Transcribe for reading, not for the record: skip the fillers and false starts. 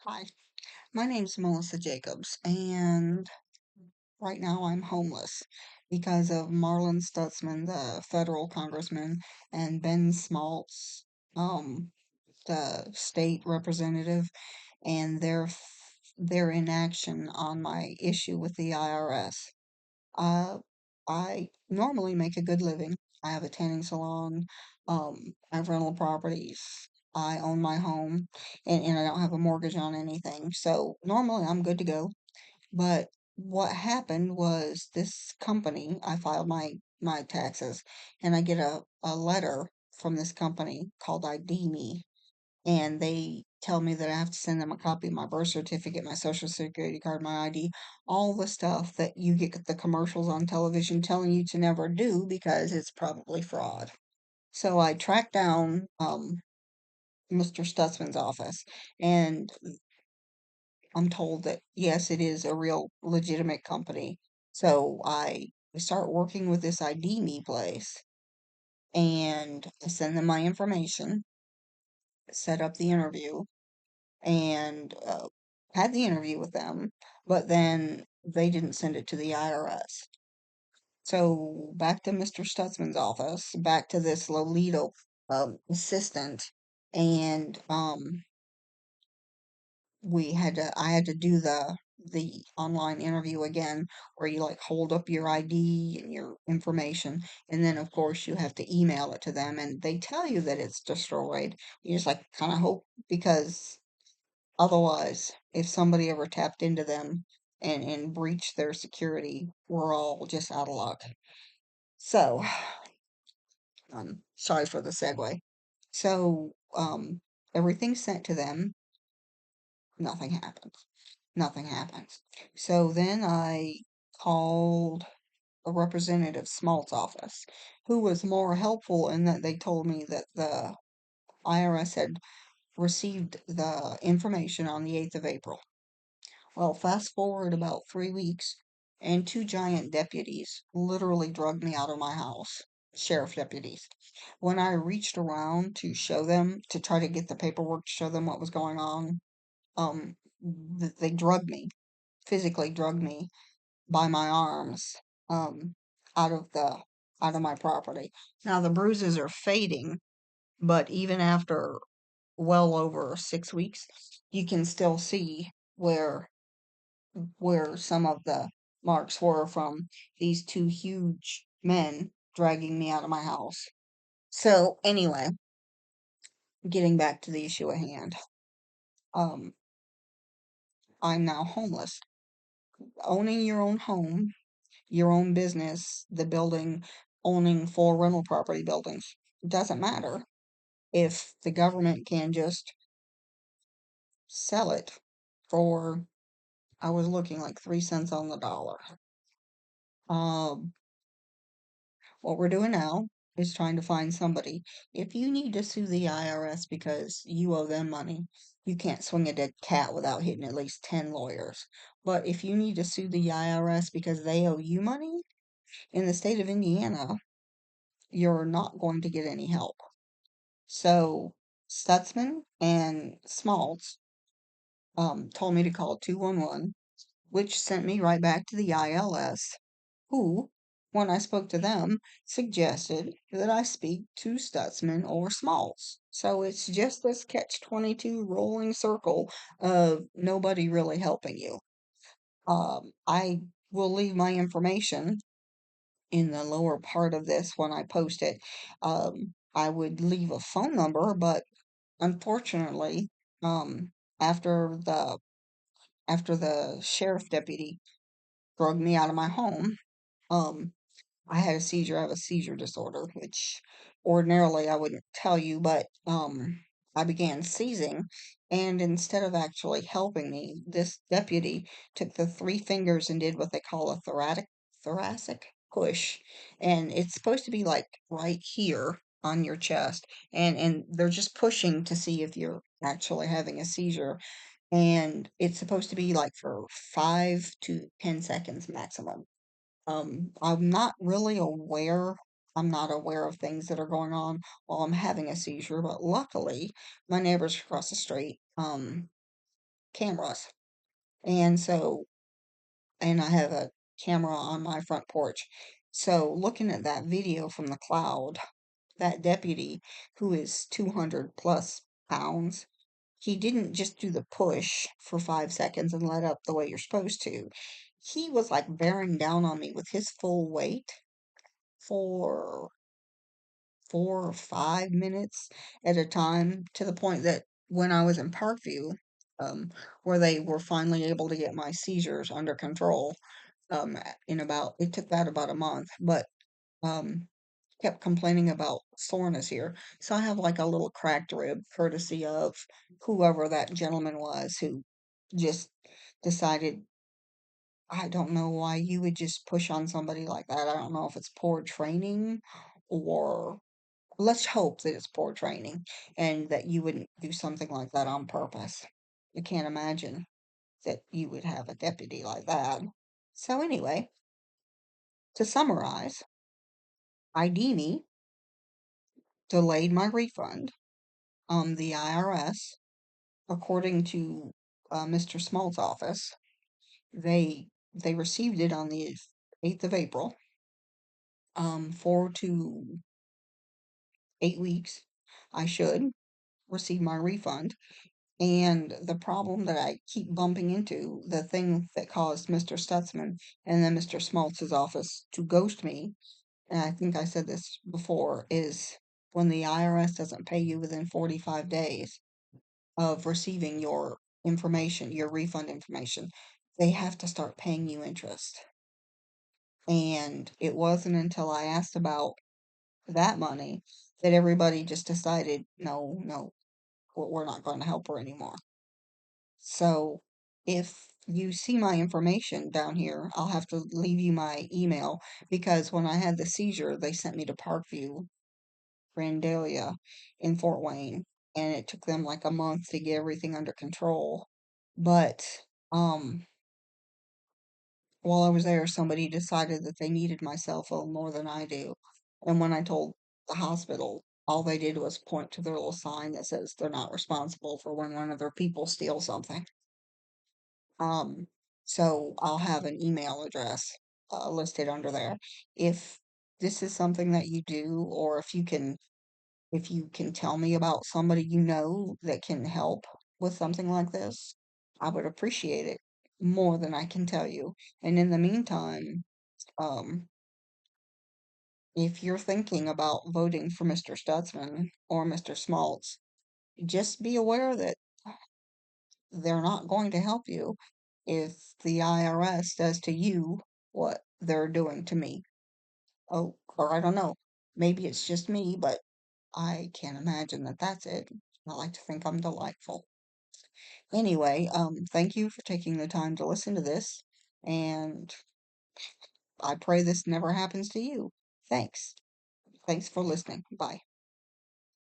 Hi, my name's Melissa Jacobs, and right now I'm homeless because of Marlon Stutzman, the federal congressman, and Ben Smaltz, um, the state representative, and their inaction on my issue with the IRS. Uh, I normally make a good living. I have a tanning salon. I have rental properties. I own my home, and I don't have a mortgage on anything. So normally I'm good to go. But what happened was this company, I filed my taxes, and I get a letter from this company called ID Me, and they tell me that I have to send them a copy of my birth certificate, my social security card, my ID, all the stuff that you get the commercials on television telling you to never do because it's probably fraud. So I tracked down Mr. Stutzman's office, and I'm told that yes, it is a real legitimate company. So I start working with this ID Me place, and I send them my information, set up the interview, and had the interview with them, but then they didn't send it to the IRS. So back to Mr. Stutzman's office, back to this Lolito assistant, and I had to do the online interview again, where you like hold up your ID and your information, and then of course you have to email it to them, and they tell you that it's destroyed. You just like kind of hope because otherwise, if somebody ever tapped into them and breached their security, we're all just out of luck. So, sorry for the segue. So, everything's sent to them. Nothing happens. Nothing happens. So then I called a representative Smaltz office, who was more helpful in that they told me that the IRS had received the information on the 8th of April. Well, fast forward about 3 weeks, and two giant deputies literally drugged me out of my house. Sheriff deputies. When I reached around to show them, to try to get the paperwork to show them what was going on, they drugged me, physically drugged me by my arms, um, out of out of my property. Now the bruises are fading, but even after well over 6 weeks, you can still see where some of the marks were from these two huge men dragging me out of my house. So, anyway, getting back to the issue at hand. Um, I'm now homeless. Owning your own home, your own business, the building, owning four rental property buildings, doesn't matter if the government can just sell it for, I was looking like 3 cents on the dollar. Um, What we're doing now is trying to find somebody. If you need to sue the IRS because you owe them money, you can't swing a dead cat without hitting at least 10 lawyers. But if you need to sue the IRS because they owe you money, in the state of Indiana, you're not going to get any help. So Stutzman and Smaltz told me to call 211, which sent me right back to the ILS, who, when I spoke to them, suggested that I speak to Stutzman or Smalls. So it's just this catch-22 rolling circle of nobody really helping you. I will leave my information in the lower part of this when I post it. I would leave a phone number, but unfortunately, um, after the after the sheriff deputy drug me out of my home, um, I had a seizure. I have a seizure disorder, which ordinarily I wouldn't tell you, but I began seizing, and instead of actually helping me, this deputy took the three fingers and did what they call a thoracic push, and it's supposed to be like right here on your chest, and they're just pushing to see if you're actually having a seizure, and it's supposed to be like for 5 to 10 seconds maximum. I'm not really aware. I'm not aware of things that are going on while I'm having a seizure, but luckily, my neighbors across the street, cameras. And so, and I have a camera on my front porch. So, looking at that video from the cloud, that deputy who is 200 plus pounds, he didn't just do the push for 5 seconds and let up the way you're supposed to. He was like bearing down on me with his full weight for 4 or 5 minutes at a time, to the point that when I was in Parkview, um, where they were finally able to get my seizures under control, in about, it took that about a month, but, um, kept complaining about soreness here. So I have like a little cracked rib, courtesy of whoever that gentleman was who just decided, I don't know why you would just push on somebody like that. I don't know if it's poor training, or let's hope that it's poor training and that you wouldn't do something like that on purpose. I can't imagine that you would have a deputy like that. So anyway, to summarize, ID delayed my refund. The IRS, according to Mr. Smaltz' office, they received it on the 8th of April. 4 to 8 weeks, I should receive my refund. And the problem that I keep bumping into, the thing that caused Mr. Stutzman and then Mr. Smaltz's office to ghost me, and I think I said this before, is when the IRS doesn't pay you within 45 days of receiving your information, your refund information, they have to start paying you interest. And it wasn't until I asked about that money that everybody just decided, no, no, we're not going to help her anymore. So if you see my information down here, I'll have to leave you my email, because when I had the seizure, they sent me to Parkview, Grandalia in Fort Wayne, and it took them like a month to get everything under control. But um while I was there, somebody decided that they needed my cell phone more than I do. And when I told the hospital, all they did was point to their little sign that says they're not responsible for when one of their people steals something. Um, so I'll have an email address listed under there. If this is something that you do, or if you can tell me about somebody you know that can help with something like this, I would appreciate it more than I can tell you. And in the meantime, um, if you're thinking about voting for Mr. Stutzman or Mr. Smaltz, just be aware that they're not going to help you if the IRS does to you what they're doing to me. Oh, or I don't know. Maybe it's just me, but I can't imagine that that's it. I like to think I'm delightful. Anyway, thank you for taking the time to listen to this, and I pray this never happens to you. Thanks. Thanks for listening. Bye.